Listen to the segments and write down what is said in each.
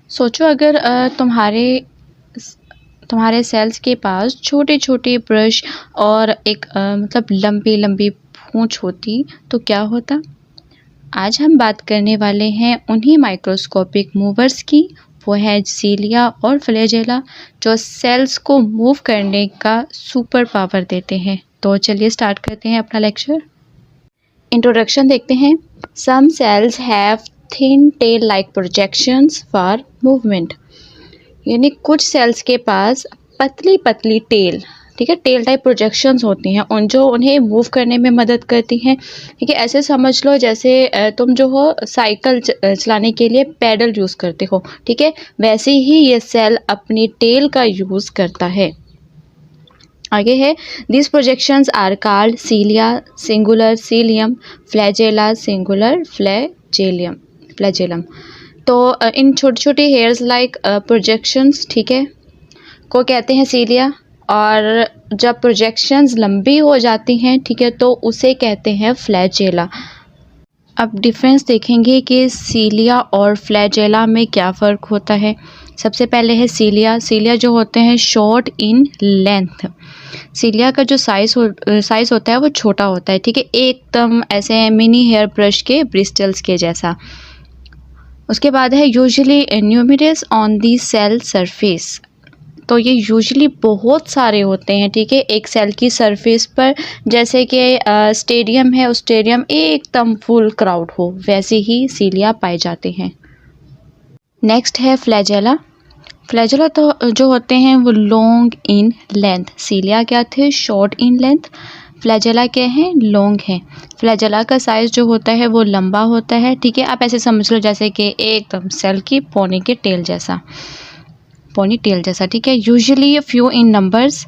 सोचो अगर तुम्हारे सेल्स के पास छोटे छोटे ब्रश और एक मतलब लंबी लंबी पूंछ होती तो क्या होता। आज हम बात करने वाले हैं उन्हीं माइक्रोस्कोपिक मूवर्स की। वो है सीलिया और फ्लैजेला जो सेल्स को मूव करने का सुपर पावर देते हैं। तो चलिए स्टार्ट करते हैं अपना लेक्चर। इंट्रोडक्शन देखते हैं। Some cells have thin tail like projections for movement, यानी कुछ सेल्स के पास पतली पतली टेल, ठीक है, टेल टाइप प्रोजेक्शंस होती हैं उन जो उन्हें मूव करने में मदद करती हैं। ठीक है, ऐसे समझ लो जैसे तुम जो हो साइकिल चलाने के लिए पैडल यूज़ करते हो, ठीक है, वैसे ही ये सेल अपनी टेल का यूज़ करता है। आगे है, this projections are called cilia singular cilium, flagella singular flagellum. तो इन छोटे छोटे हेयर्स लाइक प्रोजेक्शंस, ठीक है, को कहते हैं सीलिया। और जब प्रोजेक्शंस लंबी हो जाती हैं, ठीक है, तो उसे कहते हैं फ्लैजेला। अब डिफरेंस देखेंगे कि सीलिया और फ्लैजेला में क्या फ़र्क होता है। सबसे पहले है सीलिया। सीलिया जो होते हैं शॉर्ट इन लेंथ। सीलिया का जो साइज़ होता है वो छोटा होता है, ठीक है, एकदम ऐसे मिनी हेयर ब्रश के ब्रिस्टल्स के जैसा। उसके बाद है usually numerous on the cell surface. तो ये यूजुअली बहुत सारे होते हैं, ठीक है, एक सेल की सरफेस पर। जैसे कि स्टेडियम है, उस स्टेडियम एकदम फुल क्राउड हो, वैसे ही सीलिया पाए जाते हैं। नेक्स्ट है फ्लैजेला। फ्लैजेला तो जो होते हैं वो लॉन्ग इन लेंथ। सीलिया क्या थे, शॉर्ट इन लेंथ। फ्लैजेला क्या है, लॉन्ग है। फ्लैजेला का साइज़ जो होता है वो लंबा होता है, ठीक है, आप ऐसे समझ लो जैसे कि एकदम सेल की पोनी टेल जैसा, ठीक है। यूजुअली फ्यू इन नंबर्स,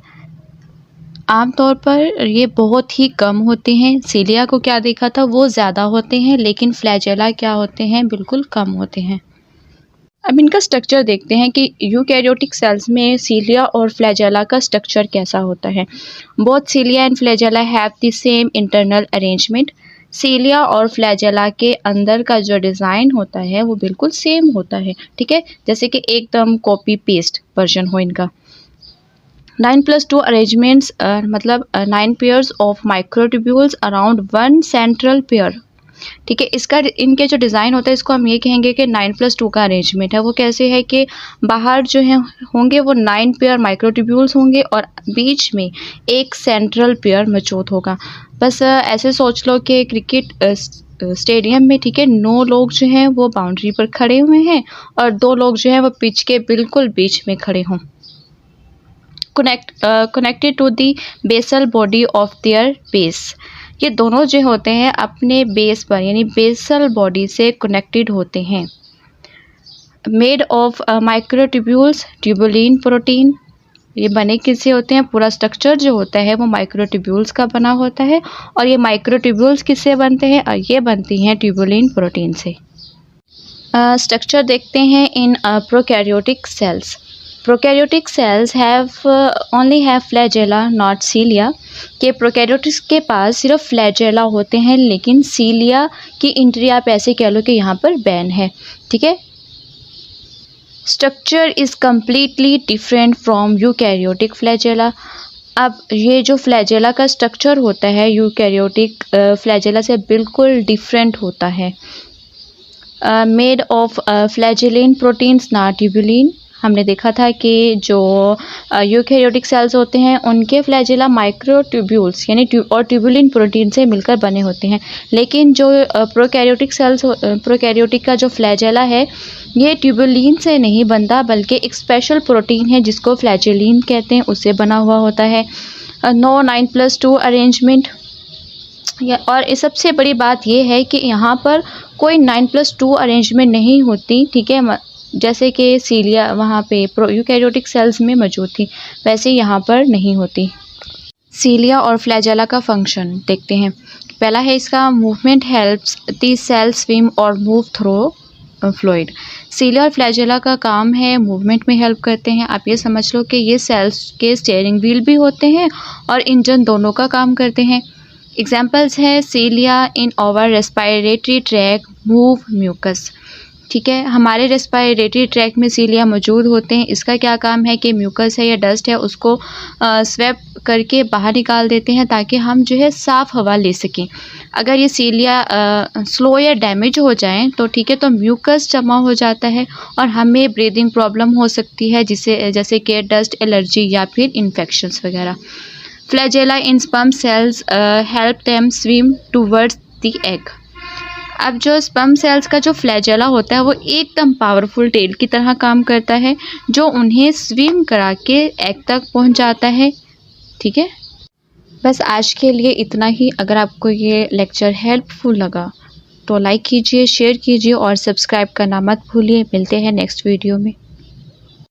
आमतौर पर ये बहुत ही कम होते हैं। सीलिया को क्या देखा था, वो ज़्यादा होते हैं, लेकिन फ्लैजेला क्या होते हैं, बिल्कुल कम होते हैं। अब इनका स्ट्रक्चर देखते हैं कि यूकैरियोटिक सेल्स में सीलिया और फ्लैजेला का स्ट्रक्चर कैसा होता है। Both cilia and flagella have the same internal arrangement. Cilia और फ्लैजेला के अंदर का जो डिज़ाइन होता है वो बिल्कुल सेम होता है, ठीक है, जैसे कि एकदम कॉपी पेस्ट वर्जन हो इनका। 9+2 अरेंजमेंट्स, मतलब 9 pairs of microtubules around 1 central pair, ठीक है। इसका इनके जो डिज़ाइन होता है इसको हम ये कहेंगे कि 9+2 का अरेंजमेंट है। वो कैसे है कि बाहर जो है होंगे वो 9 पेयर माइक्रोट्यूब्यूल्स होंगे और बीच में एक सेंट्रल पेयर मौजूद होगा। बस ऐसे सोच लो कि क्रिकेट स्टेडियम में, ठीक है, 9 लोग जो हैं वो बाउंड्री पर खड़े हुए हैं और 2 लोग जो हैं वो पिच के बिल्कुल बीच में खड़े हों। Connected to the basal body of their base. ये दोनों जो होते हैं अपने बेस पर यानी बेसल बॉडी से कनेक्टेड होते हैं। Made of microtubules, tubulin protein. ये बने किससे होते हैं, पूरा स्ट्रक्चर जो होता है वो माइक्रोट्यूब्यूल्स का बना होता है। और ये माइक्रोट्यूब्यूल्स किससे बनते हैं, ये बनती हैं ट्यूबुलिन प्रोटीन से। स्ट्रक्चर देखते हैं in prokaryotic cells. Prokaryotic cells only have flagella not cilia. के प्रोकैरियोटिक्स के पास सिर्फ फ्लैजेला होते हैं, लेकिन सीलिया की एंट्री आप ऐसे कह लो कि यहाँ पर बैन है, ठीक है। Structure is completely different from eukaryotic flagella. अब ये जो फ्लैजेला का स्ट्रक्चर होता है यूकैरियोटिक फ्लैजेला से बिल्कुल डिफरेंट होता है। Made of flagellin proteins not tubulin. हमने देखा था कि जो यूकैरियोटिक सेल्स होते हैं उनके फ्लैजेला माइक्रोट्यूब्यूल्स यानी और ट्यूबुलिन प्रोटीन से मिलकर बने होते हैं, लेकिन जो प्रोकैरियोटिक का जो फ्लैजेला है ये ट्यूबुलिन से नहीं बनता बल्कि एक स्पेशल प्रोटीन है जिसको फ्लैजेलिन कहते हैं, उससे बना हुआ होता है। No 9+2 arrangement. और इस सबसे बड़ी बात यह है कि यहाँ पर कोई 9+2 अरेंजमेंट नहीं होती, ठीक है, जैसे कि सीलिया वहाँ पे यूकैरियोटिक सेल्स में मौजूद थी वैसे यहाँ पर नहीं होती। सीलिया और फ्लैजेला का फंक्शन देखते हैं। पहला है इसका movement, helps the cell swim और मूव थ्रू फ्लूइड। सीलिया और फ्लैजेला का काम है मूवमेंट में हेल्प करते हैं। आप ये समझ लो कि ये सेल्स के स्टीयरिंग व्हील भी होते हैं और इंजन दोनों का काम करते हैं। एग्जाम्पल्स है cilia in our respiratory tract move mucus. ठीक है। हमारे रेस्पिरेटरी ट्रैक में सीलिया मौजूद होते हैं। इसका क्या काम है कि म्यूकस है या डस्ट है उसको स्वेप करके बाहर निकाल देते हैं ताकि हम जो है साफ़ हवा ले सकें। अगर ये सीलिया स्लो या डैमेज हो जाएं तो ठीक है, तो म्यूकस जमा हो जाता है और हमें ब्रीदिंग प्रॉब्लम हो सकती है, जैसे कि डस्ट एलर्जी या फिर इन्फेक्शंस वगैरह। Flagella in sperm cells help them swim towards the egg. अब जो स्पर्म सेल्स का जो फ्लैजेला होता है वो एकदम पावरफुल टेल की तरह काम करता है जो उन्हें स्विम करा के एग तक पहुंच जाता है। ठीक है, बस आज के लिए इतना ही। अगर आपको ये लेक्चर हेल्पफुल लगा तो लाइक कीजिए, शेयर कीजिए और सब्सक्राइब करना मत भूलिए। मिलते हैं नेक्स्ट वीडियो में।